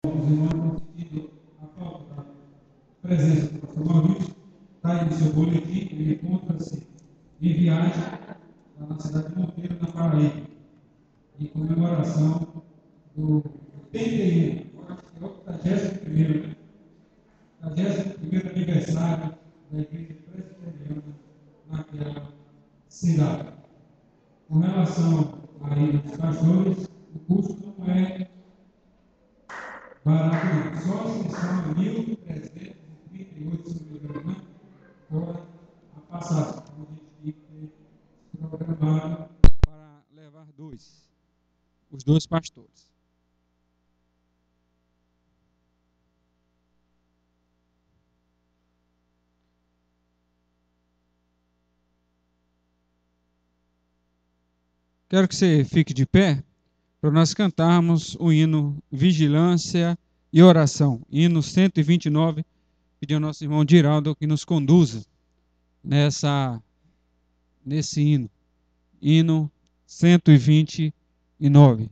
os irmãos vão sentindo a falta da presença do pastor Maurício. Está aí no seu boletim, ele encontra-se em viagem lá na cidade de Monteiro, na Paraíba, em comemoração do 81, eu acho que é o 81º, né? 81º aniversário da Igreja Presbiteriana naquela cidade. Com relação aí aos pastores, o custo não é barato, não. Só a inscrição é 1.338, se não me engano, né? Fora a passagem. Então a gente tem que ter programado para levar os dois pastores. Quero que você fique de pé para nós cantarmos o hino Vigilância e Oração, hino 129, pedir ao nosso irmão Diraldo que nos conduza nesse hino 129.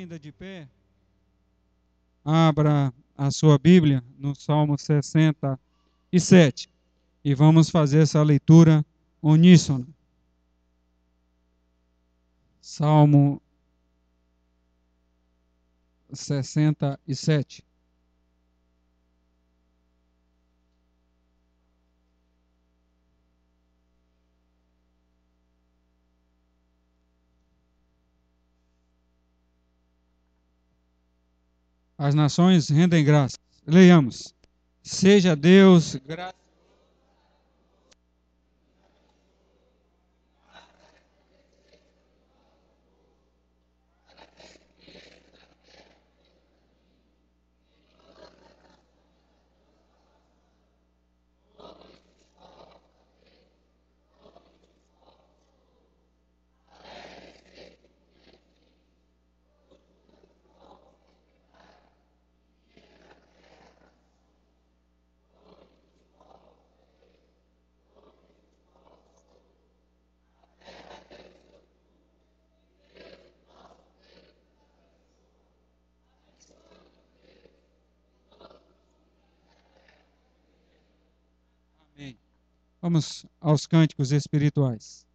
ainda de pé, abra a sua Bíblia no Salmo 67 e vamos fazer essa leitura uníssona. Salmo 67. As nações rendem graças. Leiamos. Seja Deus graças. Amém. Vamos aos cânticos espirituais.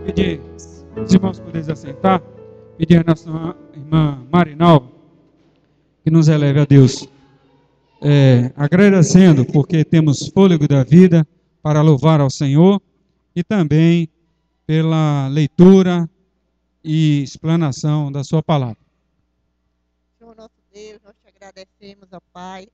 Pedir os irmãos poderem se assentar, pedir a nossa irmã Marinalva que nos eleve a Deus, agradecendo porque temos fôlego da vida para louvar ao Senhor e também pela leitura e explanação da sua palavra. Senhor nosso Deus, nós te agradecemos, ó Pai.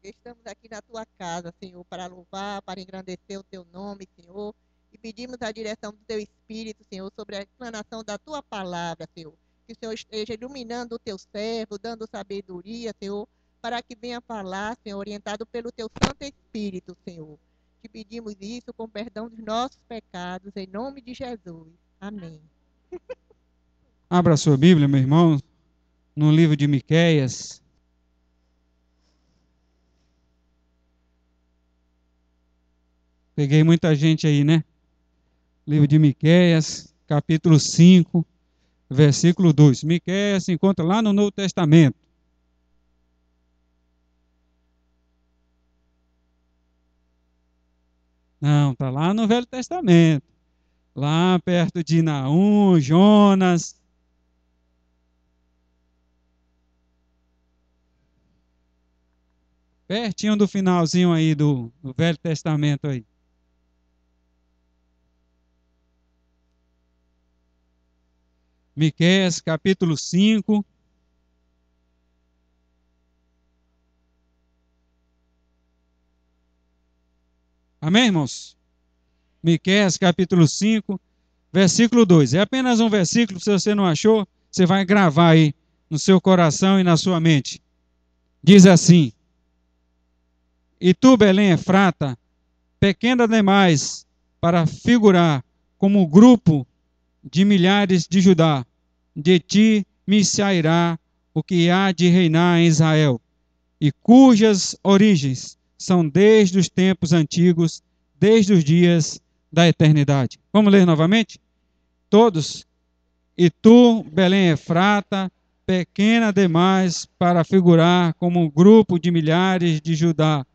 Estamos aqui na tua casa, Senhor, para louvar, para engrandecer o teu nome, Senhor. E pedimos a direção do teu Espírito, Senhor, sobre a explanação da tua palavra, Senhor. Que o Senhor esteja iluminando o teu servo, dando sabedoria, Senhor, para que venha falar, Senhor, orientado pelo teu Santo Espírito, Senhor. Te pedimos isso com perdão dos nossos pecados, em nome de Jesus. Amém. Abra a sua Bíblia, meu irmão, no livro de Miqueias. Peguei muita gente aí, né? Livro de Miqueias, capítulo 5, versículo 2. Miqueias se encontra lá no Novo Testamento. Não, está lá no Velho Testamento. Lá perto de Naum, Jonas. Pertinho do finalzinho aí do Velho Testamento aí. Miqueias, capítulo 5. Amém, irmãos? Miqueias, capítulo 5, versículo 2. É apenas um versículo, se você não achou, você vai gravar aí no seu coração e na sua mente. Diz assim: E tu, Belém Efrata, pequena demais para figurar como grupo de milhares de Judá, de ti me sairá o que há de reinar em Israel, e cujas origens são desde os tempos antigos, desde os dias da eternidade. Vamos ler novamente? Todos. E tu, Belém Efrata, pequena demais para figurar como um grupo de milhares de Judá,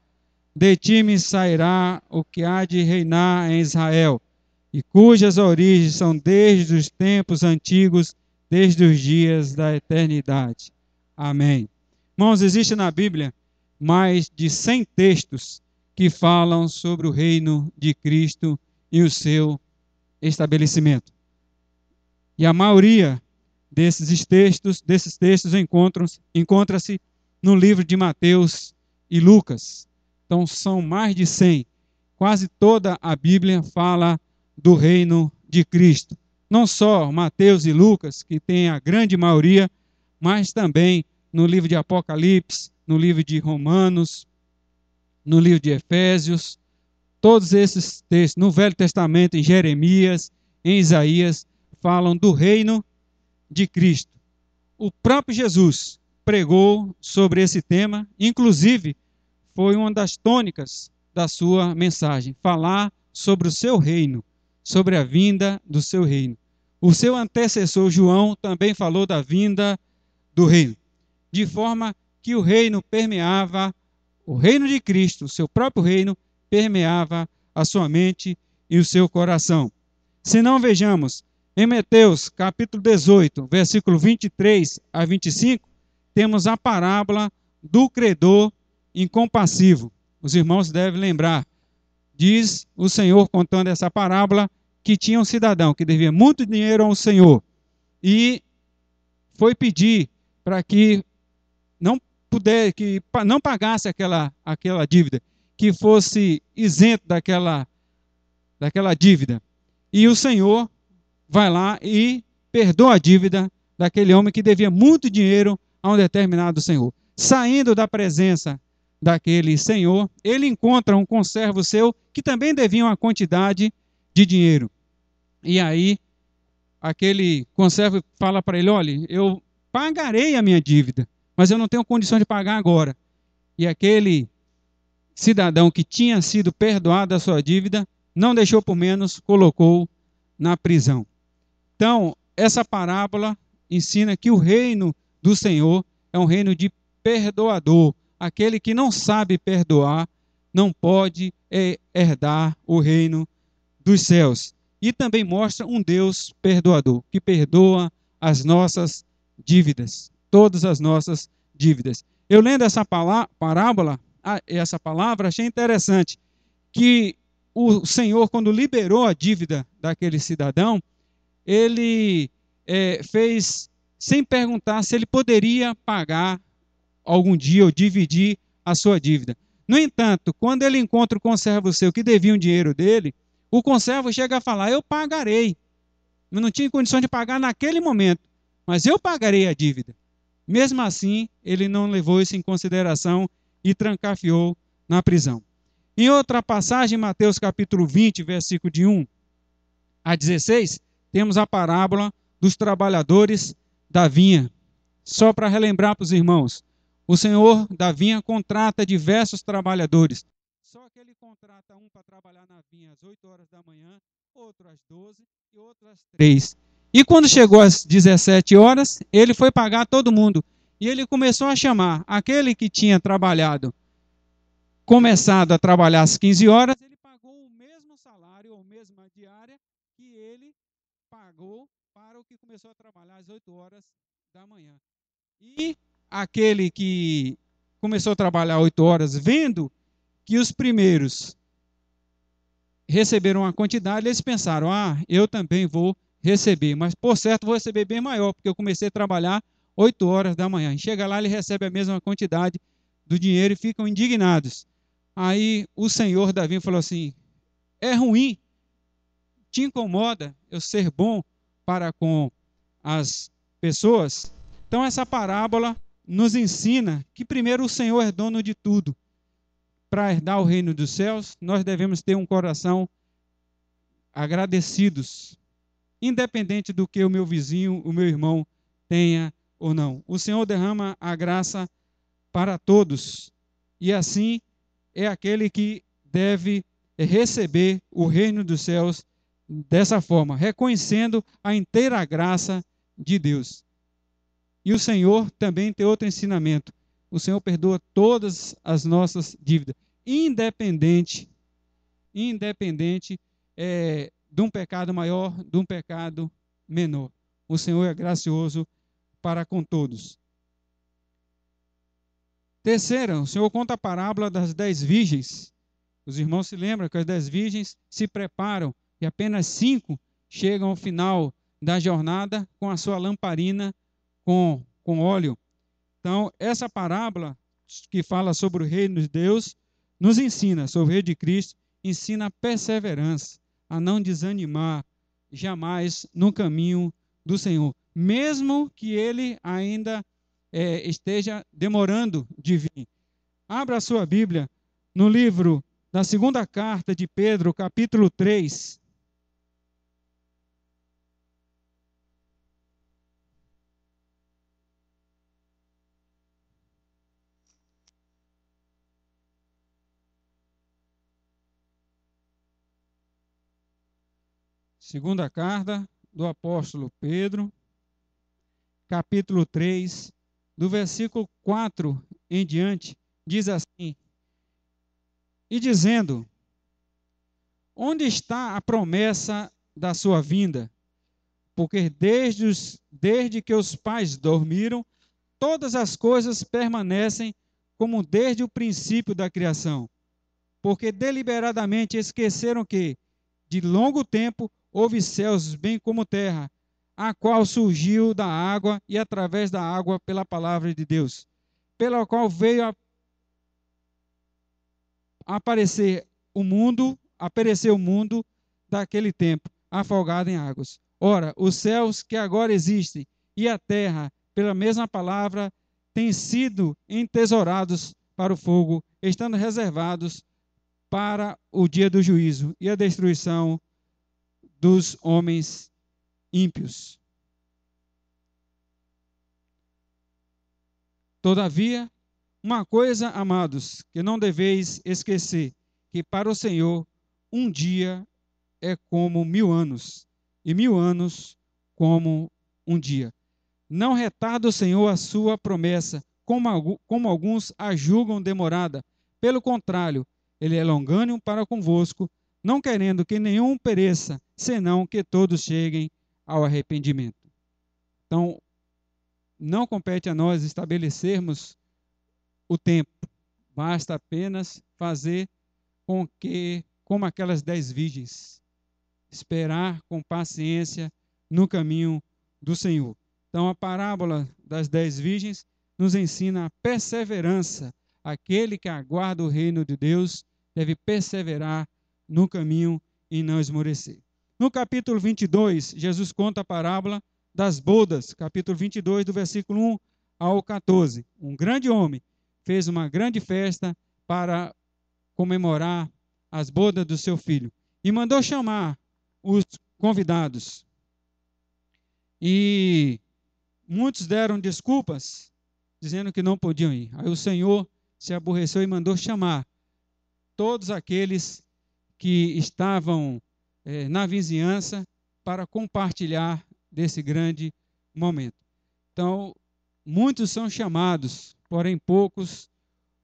de ti me sairá o que há de reinar em Israel, e cujas origens são desde os tempos antigos, desde os dias da eternidade. Amém. Irmãos, existe na Bíblia mais de 100 textos que falam sobre o reino de Cristo e o seu estabelecimento. E a maioria desses textos encontra-se no livro de Mateus e Lucas. Então são mais de 100. Quase toda a Bíblia fala do reino de Cristo. Não só Mateus e Lucas, que tem a grande maioria, mas também no livro de Apocalipse, no livro de Romanos, no livro de Efésios, todos esses textos, no Velho Testamento, em Jeremias, em Isaías, falam do reino de Cristo. O próprio Jesus pregou sobre esse tema, inclusive foi uma das tônicas da sua mensagem, falar sobre o seu reino, sobre a vinda do seu reino. O seu antecessor João também falou da vinda do reino, de forma que o reino permeava, o reino de Cristo, o seu próprio reino, permeava a sua mente e o seu coração. Se não, vejamos, em Mateus capítulo 18, versículo 23 a 25, temos a parábola do credor incompassivo. Os irmãos devem lembrar. Diz o Senhor, contando essa parábola, que tinha um cidadão que devia muito dinheiro ao Senhor e foi pedir para que não pagasse aquela dívida, que fosse isento daquela dívida. E o Senhor vai lá e perdoa a dívida daquele homem que devia muito dinheiro a um determinado senhor. Saindo da presença daquele senhor, ele encontra um conservo seu que também devia uma quantidade de dinheiro. E aí, aquele conservo fala para ele: olha, eu pagarei a minha dívida, mas eu não tenho condição de pagar agora. E aquele cidadão que tinha sido perdoado a sua dívida, não deixou por menos, colocou na prisão. Então, essa parábola ensina que o reino do Senhor é um reino de perdoador. Aquele que não sabe perdoar não pode herdar o reino dos céus. E também mostra um Deus perdoador, que perdoa as nossas dívidas, todas as nossas dívidas. Eu lendo essa parábola, essa palavra, achei interessante que o Senhor, quando liberou a dívida daquele cidadão, ele fez sem perguntar se ele poderia pagar algum dia ou dividir a sua dívida. No entanto, quando ele encontra o conservo seu que devia um dinheiro dele, o conservo chega a falar: eu pagarei. Eu não tinha condição de pagar naquele momento, mas eu pagarei a dívida. Mesmo assim, ele não levou isso em consideração e trancafiou na prisão. Em outra passagem, Mateus capítulo 20, versículo de 1 a 16, temos a parábola dos trabalhadores da vinha. Só para relembrar para os irmãos, o senhor da vinha contrata diversos trabalhadores. Só que ele contrata um para trabalhar na vinha às 8 horas da manhã, outro às 12 e outro às 3. E quando chegou às 17 horas, ele foi pagar todo mundo. E ele começou a chamar aquele que tinha começado a trabalhar às 15 horas, ele pagou o mesmo salário ou mesma diária que ele pagou para o que começou a trabalhar às 8 horas da manhã. E aquele que começou a trabalhar 8 horas, vendo que os primeiros receberam uma quantidade, eles pensaram: eu também vou receber, mas por certo vou receber bem maior, porque eu comecei a trabalhar 8 horas da manhã. E chega lá, ele recebe a mesma quantidade do dinheiro e ficam indignados. Aí o senhor da vinha falou assim: é ruim, te incomoda eu ser bom para com as pessoas? Então essa parábola nos ensina que primeiro o Senhor é dono de tudo. Para herdar o reino dos céus, nós devemos ter um coração agradecidos, independente do que o meu vizinho, o meu irmão tenha ou não. O Senhor derrama a graça para todos, e assim é aquele que deve receber o reino dos céus dessa forma, reconhecendo a inteira graça de Deus. E o Senhor também tem outro ensinamento. O Senhor perdoa todas as nossas dívidas, independente de um pecado maior, de um pecado menor. O Senhor é gracioso para com todos. Terceira, o Senhor conta a parábola das 10 virgens. Os irmãos se lembram que as 10 virgens se preparam e apenas 5 chegam ao final da jornada com a sua lamparina com óleo. Então, essa parábola que fala sobre o reino de Deus nos ensina, sobre o reino de Cristo, ensina a perseverança, a não desanimar jamais no caminho do Senhor, mesmo que ele ainda esteja demorando de vir. Abra a sua Bíblia no livro da segunda carta de Pedro, capítulo 3. Segunda carta do apóstolo Pedro, capítulo 3, do versículo 4 em diante, diz assim: e dizendo, onde está a promessa da sua vinda? Porque desde que os pais dormiram, todas as coisas permanecem como desde o princípio da criação. Porque deliberadamente esqueceram que, de longo tempo, houve céus bem como terra, a qual surgiu da água e através da água pela palavra de Deus, pela qual veio a aparecer o mundo daquele tempo, afogado em águas. Ora, os céus que agora existem e a terra, pela mesma palavra, têm sido entesourados para o fogo, estando reservados para o dia do juízo e a destruição dos homens ímpios. Todavia, uma coisa, amados, que não deveis esquecer, que para o Senhor um dia é como 1000 anos, e 1000 anos como um dia. Não retarda o Senhor a sua promessa, como alguns a julgam demorada. Pelo contrário, ele é longânimo para convosco, não querendo que nenhum pereça, senão que todos cheguem ao arrependimento. Então, não compete a nós estabelecermos o tempo, basta apenas fazer com que, como aquelas 10 virgens, esperar com paciência no caminho do Senhor. Então, a parábola das 10 virgens nos ensina a perseverança. Aquele que aguarda o reino de Deus deve perseverar no caminho e não esmorecer. No capítulo 22, Jesus conta a parábola das bodas, capítulo 22, do versículo 1 ao 14. Um grande homem fez uma grande festa para comemorar as bodas do seu filho e mandou chamar os convidados. E muitos deram desculpas, dizendo que não podiam ir. Aí o Senhor se aborreceu e mandou chamar todos aqueles que estavam na vizinhança para compartilhar desse grande momento. Então, muitos são chamados, porém poucos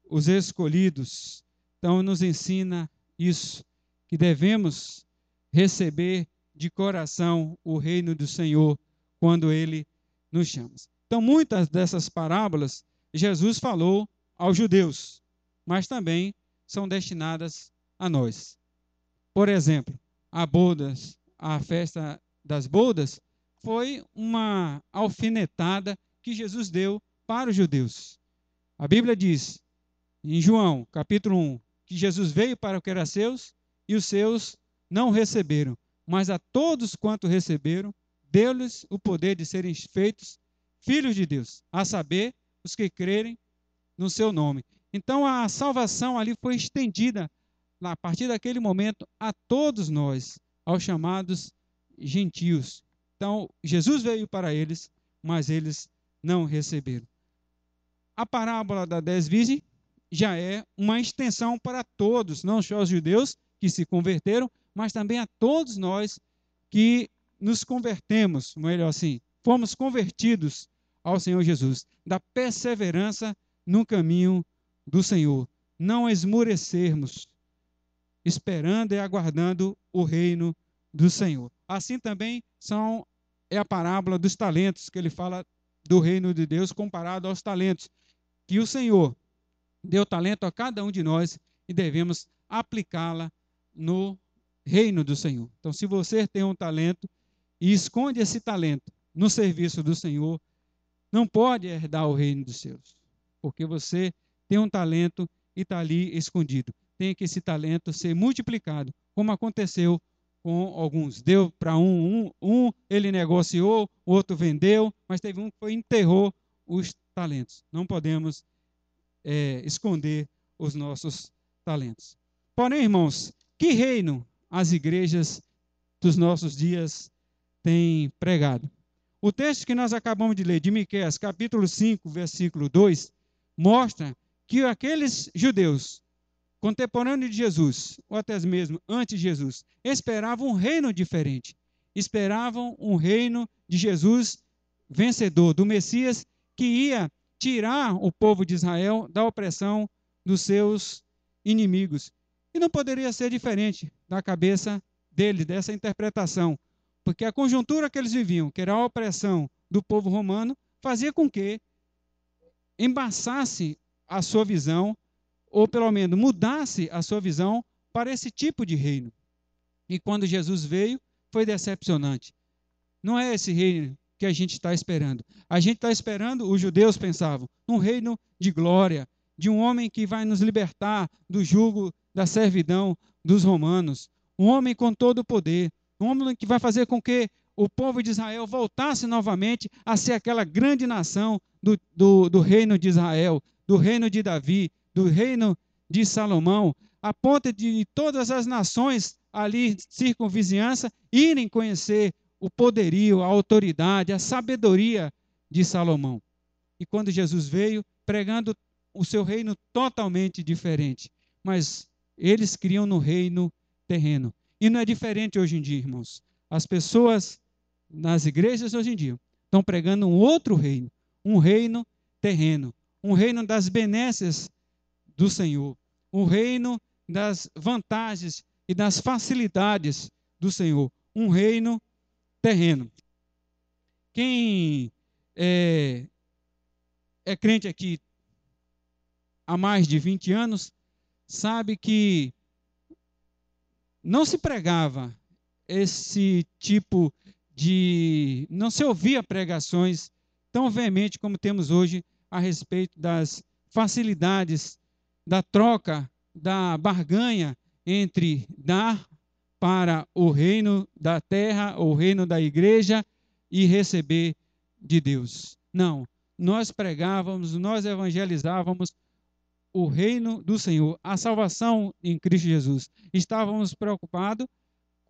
os escolhidos. Então, nos ensina isso, que devemos receber de coração o reino do Senhor quando Ele nos chama. Então, muitas dessas parábolas Jesus falou aos judeus, mas também são destinadas a nós. Por exemplo, a festa das bodas foi uma alfinetada que Jesus deu para os judeus. A Bíblia diz, em João, capítulo 1, que Jesus veio para o que era seus e os seus não receberam, mas a todos quanto receberam, deu-lhes o poder de serem feitos filhos de Deus, a saber, os que crerem no seu nome. Então a salvação ali foi estendida, a partir daquele momento, a todos nós, aos chamados gentios. Então Jesus veio para eles, mas eles não receberam. A parábola das 10 virgens já é uma extensão para todos, não só os judeus que se converteram, mas também a todos nós que nos convertemos, melhor assim, fomos convertidos ao Senhor Jesus, da perseverança no caminho do Senhor, não esmurecermos, esperando e aguardando o reino do Senhor. Assim também é a parábola dos talentos, que ele fala do reino de Deus comparado aos talentos, que o Senhor deu talento a cada um de nós e devemos aplicá-la no reino do Senhor. Então, se você tem um talento e esconde esse talento no serviço do Senhor, não pode herdar o reino dos céus, porque você tem um talento e está ali escondido. Tem que esse talento ser multiplicado, como aconteceu com alguns. Deu para um ele negociou, o outro vendeu, mas teve um que foi enterrou os talentos. Não podemos esconder os nossos talentos. Porém, irmãos, que reino as igrejas dos nossos dias têm pregado? O texto que nós acabamos de ler, de Miqueias, capítulo 5, versículo 2, mostra que aqueles judeus contemporâneos de Jesus, ou até mesmo antes de Jesus, esperavam um reino diferente. Esperavam um reino de Jesus vencedor, do Messias, que ia tirar o povo de Israel da opressão dos seus inimigos. E não poderia ser diferente da cabeça dele, dessa interpretação, porque a conjuntura que eles viviam, que era a opressão do povo romano, fazia com que embaçasse a sua visão, ou pelo menos mudasse a sua visão para esse tipo de reino. E quando Jesus veio, foi decepcionante. Não é esse reino que a gente está esperando. A gente está esperando, os judeus pensavam, um reino de glória, de um homem que vai nos libertar do jugo da servidão dos romanos, um homem com todo o poder, um homem que vai fazer com que o povo de Israel voltasse novamente a ser aquela grande nação do reino de Israel, do reino de Davi, do reino de Salomão, a ponto de todas as nações ali, circunvizinhança, irem conhecer o poderio, a autoridade, a sabedoria de Salomão. E quando Jesus veio, pregando o seu reino totalmente diferente. Mas eles criam no reino terreno. E não é diferente hoje em dia, irmãos. As pessoas nas igrejas hoje em dia estão pregando um outro reino, um reino terreno, um reino das benesses do Senhor, um reino das vantagens e das facilidades do Senhor, um reino terreno. Quem é crente aqui há mais de 20 anos sabe que não se pregava esse tipo de... não se ouvia pregações tão veementes como temos hoje a respeito das facilidades, da troca, da barganha entre dar para o reino da terra, o reino da igreja, e receber de Deus. Não, nós pregávamos, nós evangelizávamos o reino do Senhor, a salvação em Cristo Jesus. Estávamos preocupados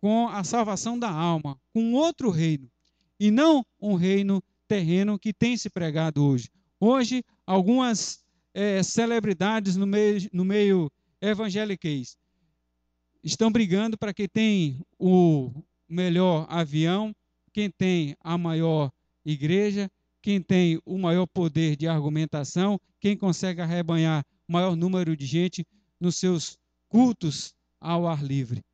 com a salvação da alma, com outro reino, e não um reino terreno que tem se pregado hoje. Hoje, algumas celebridades no meio evangeliquez estão brigando para quem tem o melhor avião, quem tem a maior igreja, quem tem o maior poder de argumentação, quem consegue arrebanhar o maior número de gente nos seus cultos ao ar livre.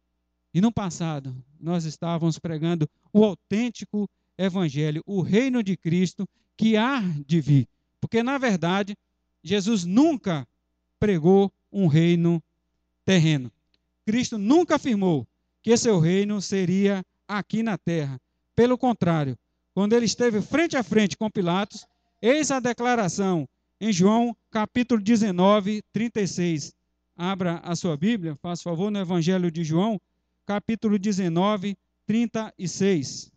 E no passado, nós estávamos pregando o autêntico evangelho, o reino de Cristo que há de vir. Porque, na verdade, Jesus nunca pregou um reino terreno. Cristo nunca afirmou que seu reino seria aqui na terra. Pelo contrário, quando ele esteve frente a frente com Pilatos, eis a declaração em João, capítulo 19, 36. Abra a sua Bíblia, faça favor, no Evangelho de João, capítulo 19, 36.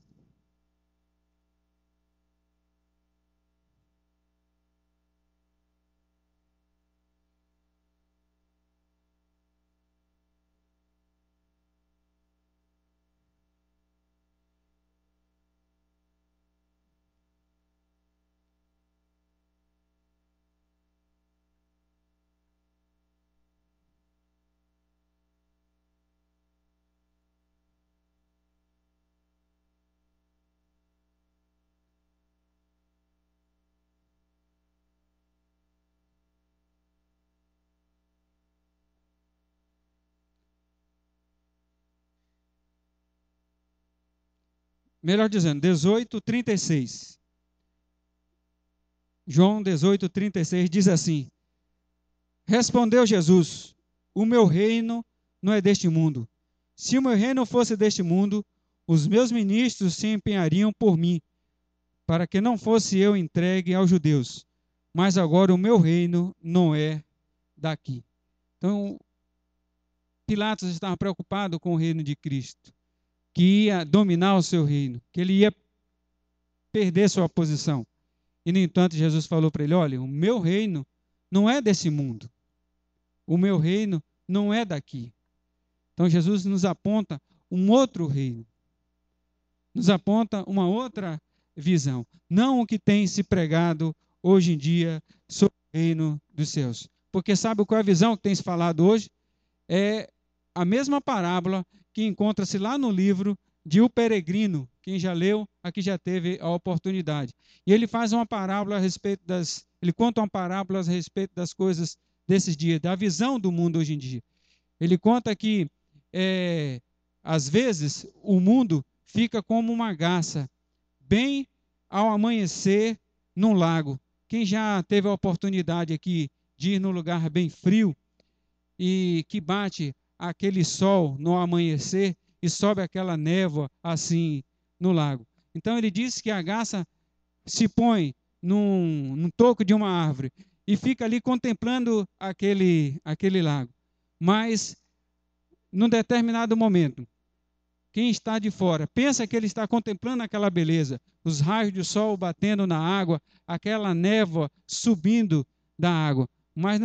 melhor dizendo, 18:36. João 18:36 diz assim: Respondeu Jesus: O meu reino não é deste mundo. Se o meu reino fosse deste mundo, os meus ministros se empenhariam por mim, para que não fosse eu entregue aos judeus. Mas agora o meu reino não é daqui. Então, Pilatos estava preocupado com o reino de Cristo, que ia dominar o seu reino, que ele ia perder sua posição. E, no entanto, Jesus falou para ele: olha, o meu reino não é desse mundo. O meu reino não é daqui. Então, Jesus nos aponta um outro reino. Nos aponta uma outra visão. Não o que tem se pregado hoje em dia sobre o reino dos céus. Porque sabe qual é a visão que tem se falado hoje? É a mesma parábola que encontra-se lá no livro de O Peregrino. Quem já leu, aqui já teve a oportunidade. E ele faz uma parábola a respeito ele conta uma parábola a respeito das coisas desses dias, da visão do mundo hoje em dia. Ele conta que, às vezes, o mundo fica como uma garça, bem ao amanhecer num lago. Quem já teve a oportunidade aqui de ir num lugar bem frio e que bate aquele sol no amanhecer e sobe aquela névoa assim no lago. Então ele diz que a garça se põe num toco de uma árvore e fica ali contemplando aquele lago. Mas, num determinado momento, quem está de fora pensa que ele está contemplando aquela beleza, os raios do sol batendo na água, aquela névoa subindo da água. Mas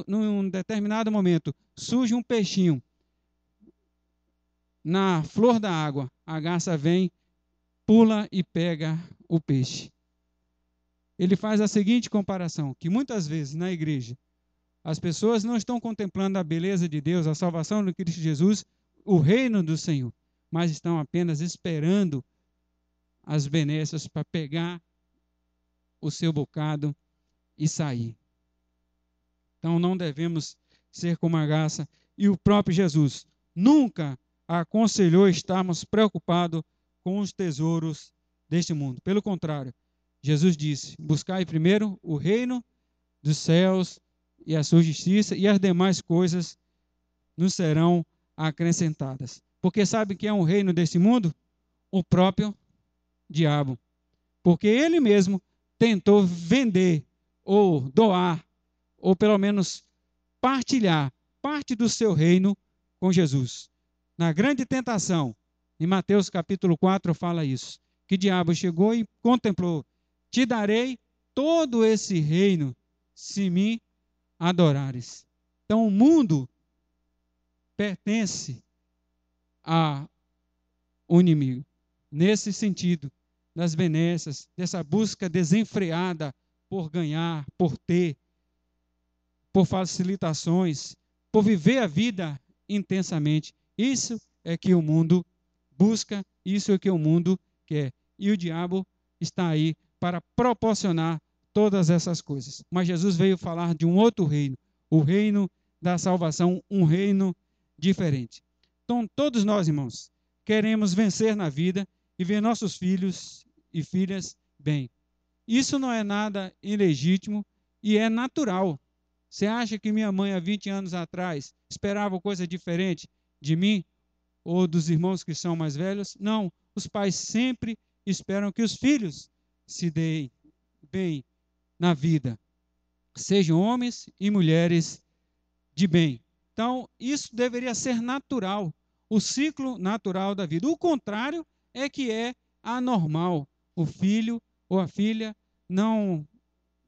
num determinado momento, surge um peixinho na flor da água. A garça vem, pula e pega o peixe. Ele faz a seguinte comparação, que muitas vezes na igreja, as pessoas não estão contemplando a beleza de Deus, a salvação de Cristo Jesus, o reino do Senhor, mas estão apenas esperando as benesses para pegar o seu bocado e sair. Então não devemos ser como a garça. E o próprio Jesus nunca aconselhou estarmos preocupados com os tesouros deste mundo. Pelo contrário, Jesus disse: buscai primeiro o reino dos céus e a sua justiça, e as demais coisas nos serão acrescentadas. Porque sabe quem é o reino desse mundo? O próprio diabo. Porque ele mesmo tentou vender ou doar, ou pelo menos partilhar parte do seu reino com Jesus. Na grande tentação, em Mateus capítulo 4 fala isso, que o diabo chegou e contemplou: te darei todo esse reino se me adorares. Então o mundo pertence ao inimigo. Nesse sentido, das benesses, dessa busca desenfreada por ganhar, por ter, por facilitações, por viver a vida intensamente. Isso é que o mundo busca, isso é que o mundo quer. E o diabo está aí para proporcionar todas essas coisas. Mas Jesus veio falar de um outro reino, o reino da salvação, um reino diferente. Então, todos nós, irmãos, queremos vencer na vida e ver nossos filhos e filhas bem. Isso não é nada ilegítimo e é natural. Você acha que minha mãe, há 20 anos atrás, esperava coisa diferente de mim ou dos irmãos que são mais velhos? Não. Os pais sempre esperam que os filhos se deem bem na vida, sejam homens e mulheres de bem. Então, isso deveria ser natural, o ciclo natural da vida. O contrário é que é anormal o filho ou a filha não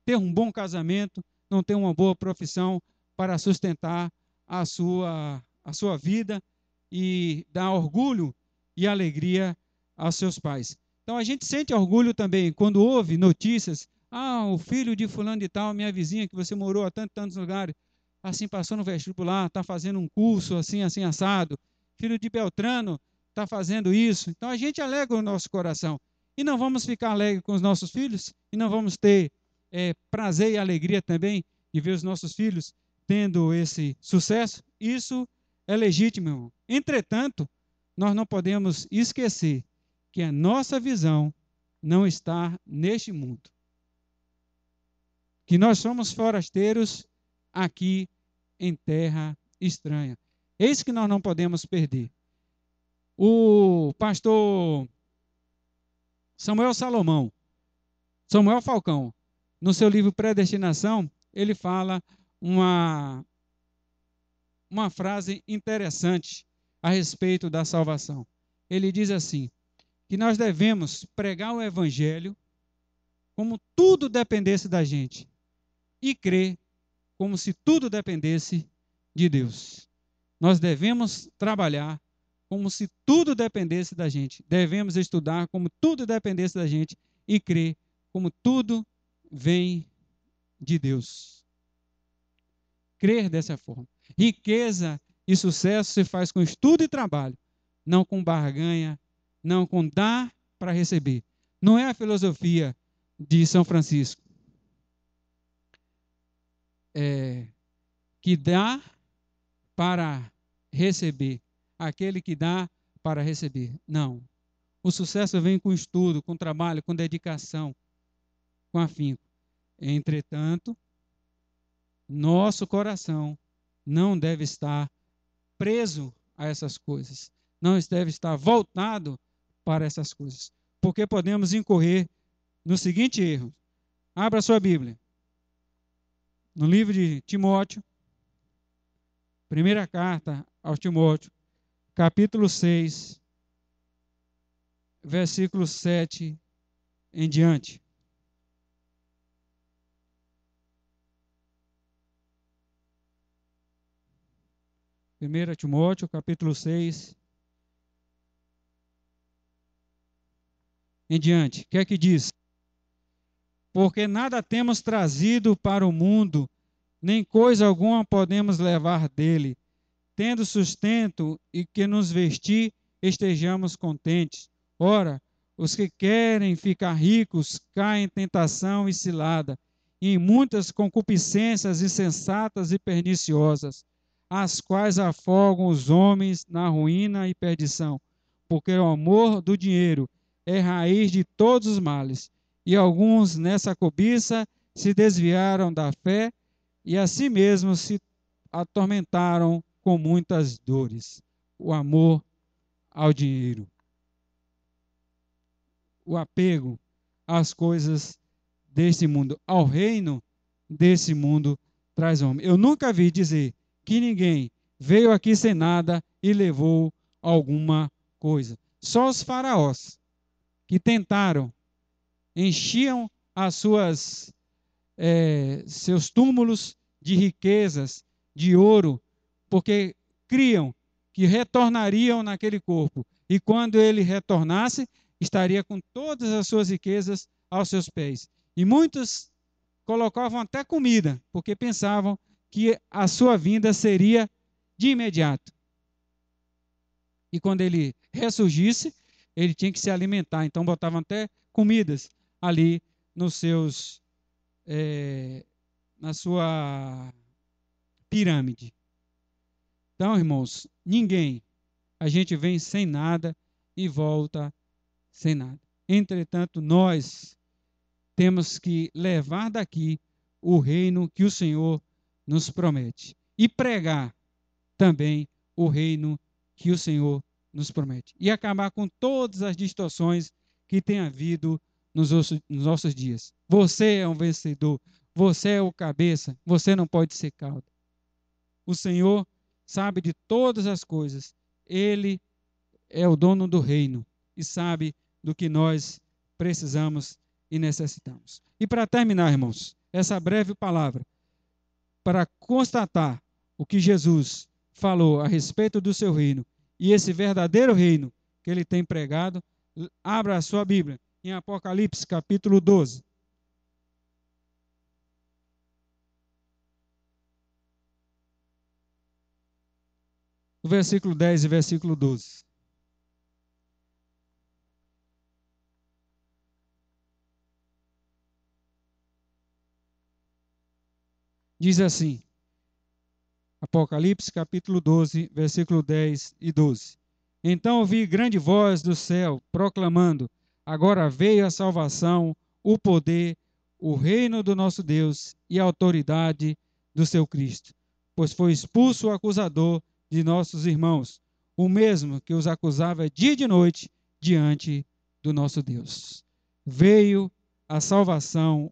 ter um bom casamento, não ter uma boa profissão para sustentar a sua vida e dar orgulho e alegria aos seus pais. Então, a gente sente orgulho também quando ouve notícias: o filho de fulano de tal, minha vizinha, que você morou há tantos lugares, assim passou no vestibular, está fazendo um curso assim, assim, assado. Filho de Beltrano está fazendo isso. Então, a gente alegra o nosso coração. E não vamos ficar alegres com os nossos filhos? E não vamos ter prazer e alegria também de ver os nossos filhos tendo esse sucesso? Isso é legítimo, irmão. Entretanto, nós não podemos esquecer que a nossa visão não está neste mundo. Que nós somos forasteiros aqui em terra estranha. Eis que nós não podemos perder. O pastor Samuel Falcão, no seu livro Predestinação, ele fala uma frase interessante a respeito da salvação. Ele diz assim, que nós devemos pregar o evangelho como tudo dependesse da gente e crer como se tudo dependesse de Deus. Nós devemos trabalhar como se tudo dependesse da gente. Devemos estudar como tudo dependesse da gente e crer como tudo vem de Deus. Crer dessa forma. Riqueza e sucesso se faz com estudo e trabalho, não com barganha, não com dar para receber. Não é a filosofia de São Francisco. Que dá para receber. Aquele que dá para receber. Não. O sucesso vem com estudo, com trabalho, com dedicação, com afinco. Entretanto, nosso coração não deve estar preso a essas coisas. Não deve estar voltado para essas coisas. Porque podemos incorrer no seguinte erro. Abra sua Bíblia. No livro de Timóteo, primeira carta ao Timóteo, capítulo 6, versículo 7 em diante. Primeira Timóteo, capítulo 6 em diante. O que é que diz? Porque nada temos trazido para o mundo, nem coisa alguma podemos levar dele. Tendo sustento e que nos vestir, estejamos contentes. Ora, os que querem ficar ricos caem em tentação e cilada, e em muitas concupiscências insensatas e perniciosas, as quais afogam os homens na ruína e perdição, porque o amor do dinheiro é raiz de todos os males, e alguns nessa cobiça se desviaram da fé e a si mesmos se atormentaram com muitas dores. O amor ao dinheiro. O apego às coisas desse mundo, ao reino desse mundo traz homem. Eu nunca vi dizer que ninguém veio aqui sem nada e levou alguma coisa. Só os faraós que tentaram, enchiam as seus túmulos de riquezas, de ouro, porque criam que retornariam naquele corpo. E quando ele retornasse, estaria com todas as suas riquezas aos seus pés. E muitos colocavam até comida, porque pensavam que a sua vinda seria de imediato. E quando ele ressurgisse, ele tinha que se alimentar. Então botavam até comidas ali nos seus, na sua pirâmide. Então, irmãos, a gente vem sem nada e volta sem nada. Entretanto, nós temos que levar daqui o reino que o Senhor nos promete e pregar também o reino que o Senhor nos promete e acabar com todas as distorções que tem havido nos nossos dias. Você é um vencedor, você é o cabeça, você não pode ser cauda. O Senhor sabe de todas as coisas, Ele é o dono do reino e sabe do que nós precisamos e necessitamos. E para terminar, irmãos, essa breve palavra, para constatar o que Jesus falou a respeito do seu reino e esse verdadeiro reino que ele tem pregado, abra a sua Bíblia em Apocalipse, capítulo 12. O versículo 10 e versículo 12. Diz assim, Apocalipse capítulo 12, versículo 10 e 12. Então ouvi grande voz do céu, proclamando: agora veio a salvação, o poder, o reino do nosso Deus e a autoridade do seu Cristo. Pois foi expulso o acusador de nossos irmãos, o mesmo que os acusava dia e de noite diante do nosso Deus. Veio a salvação,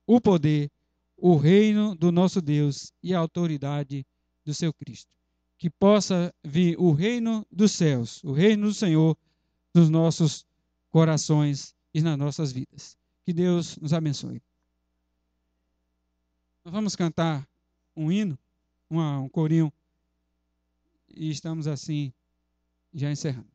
o poder, o reino do nosso Deus e a autoridade do seu Cristo. Que possa vir o reino dos céus, o reino do Senhor, nos nossos corações e nas nossas vidas. Que Deus nos abençoe. Nós vamos cantar um hino, um corinho, e estamos assim, já encerrando.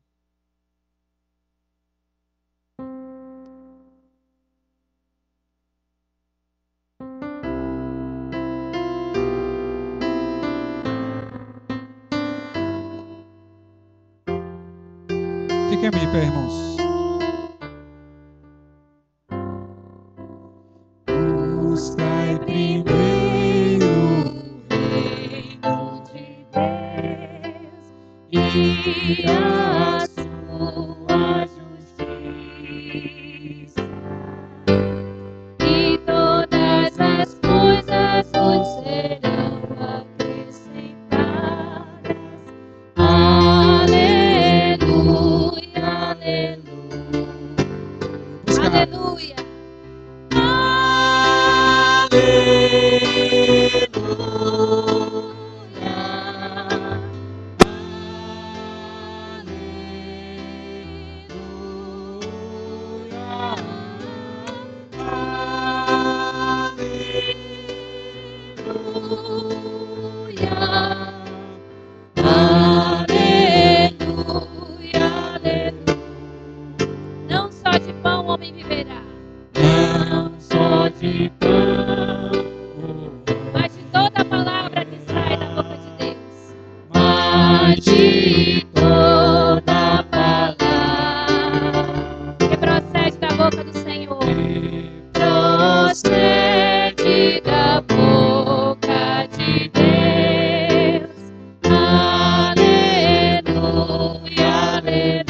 Fiquemos de pé, irmãos. Buscai primeiro o reino de Deus e a sua justiça, E todas as coisas vos serão acrescentadas. Aleluia, aleluia. Aleluia. Não só de pão o homem viverá, não só de pão, mas de toda palavra que sai da boca de Deus. mas de Toda palavra que procede da boca do Senhor, procede da boca de Deus. Aleluia, aleluia.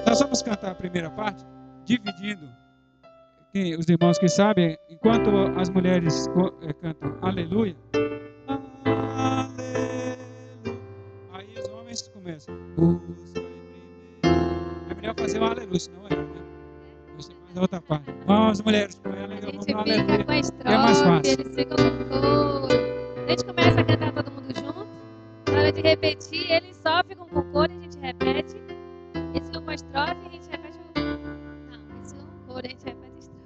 Nós vamos cantar a primeira parte, dividindo. Os irmãos que sabem, enquanto as mulheres cantam aleluia, aleluia, aí os homens começam. É melhor fazer o aleluia, senão é, né? Você faz a outra parte. Vamos, mulheres, com ela, A então gente vamos fica aleluia. com a estrofe, É mais fácil. eles ficam com o coro. A gente começa a cantar todo mundo junto. Na hora de repetir, eles só ficam com o coro e a gente repete. Eles ficam com a estrofe e a gente repete o coro. Não, eles ficam com o coro e a gente repete a estrofe.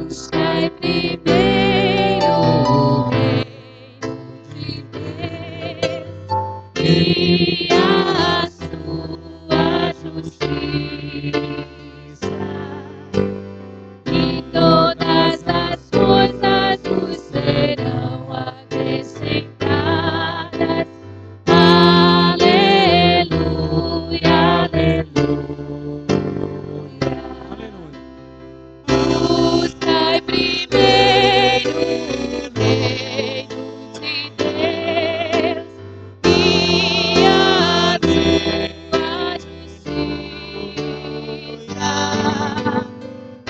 Buscai primeiro o reino de Deus e a sua justiça, e todas as coisas vos serão acrescentadas. Aleluia, aleluia. Buscai primeiro o reino de Deus e a sua justiça,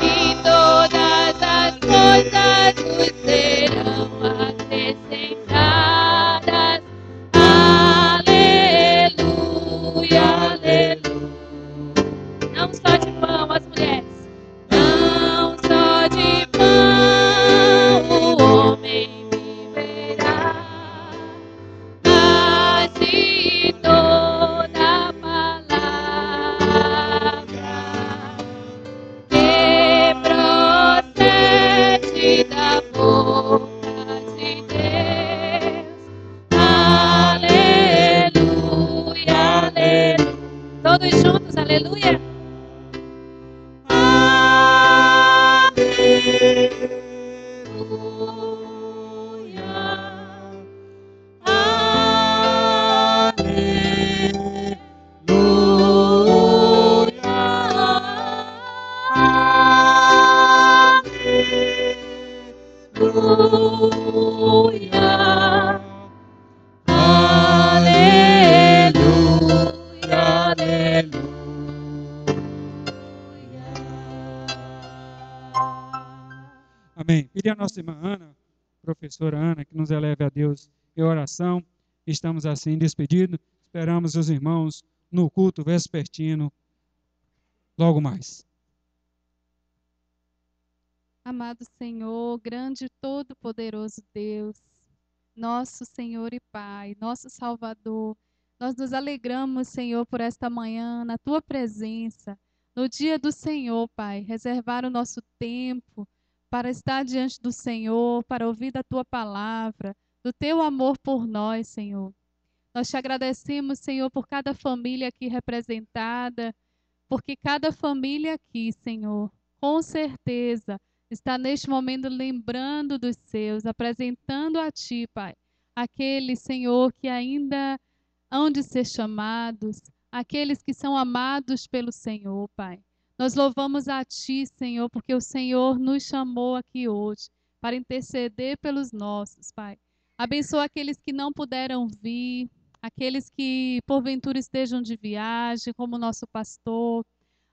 e todas as coisas vos serão acrescentadas. Aleluia, aleluia. Não só de pão, as mulheres. Não só de pão o homem viverá, mas de toda palavra que procede da boca de Deus. Aleluia. Aleluia. Amém. Pedir a nossa irmã Ana, professora Ana, que nos eleve a Deus em oração. Estamos assim despedidos. Esperamos os irmãos no culto vespertino logo mais. Amado Senhor, grande e todo-poderoso Deus, nosso Senhor e Pai, nosso Salvador, nós nos alegramos, Senhor, por esta manhã, na Tua presença, no dia do Senhor, Pai, reservar o nosso tempo para estar diante do Senhor, para ouvir da Tua palavra, do Teu amor por nós, Senhor. Nós te agradecemos, Senhor, por cada família aqui representada, porque cada família aqui, Senhor, com certeza, está neste momento lembrando dos seus, apresentando a Ti, Pai, aqueles, Senhor, que ainda hão de ser chamados, aqueles que são amados pelo Senhor, Pai. Nós louvamos a Ti, Senhor, porque o Senhor nos chamou aqui hoje para interceder pelos nossos, Pai. Abençoa aqueles que não puderam vir, aqueles que porventura estejam de viagem, como o nosso pastor,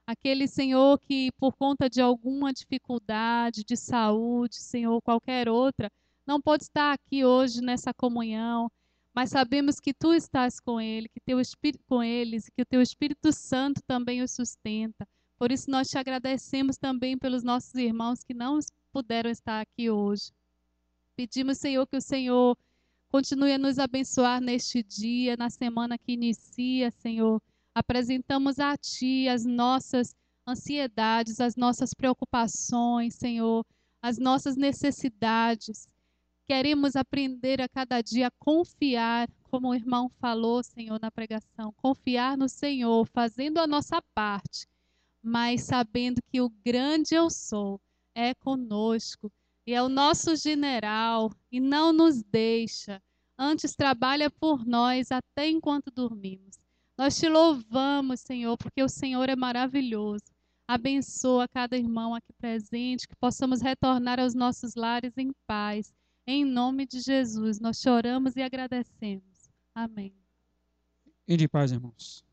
aquele, Senhor, que por conta de alguma dificuldade de saúde, Senhor, qualquer outra, não pode estar aqui hoje nessa comunhão, mas sabemos que Tu estás com ele, que Teu Espírito com eles, que o Teu Espírito Santo também os sustenta. Por isso nós te agradecemos também pelos nossos irmãos que não puderam estar aqui hoje. Pedimos, Senhor, que o Senhor continue a nos abençoar neste dia, na semana que inicia, Senhor. Apresentamos a Ti as nossas ansiedades, as nossas preocupações, Senhor, as nossas necessidades. Queremos aprender a cada dia a confiar, como o irmão falou, Senhor, na pregação, confiar no Senhor, fazendo a nossa parte, mas sabendo que o grande eu sou é conosco e é o nosso general e não nos deixa, antes trabalha por nós até enquanto dormimos. Nós te louvamos, Senhor, porque o Senhor é maravilhoso. Abençoa cada irmão aqui presente, que possamos retornar aos nossos lares em paz. Em nome de Jesus, nós choramos e agradecemos. Amém. E de paz, irmãos.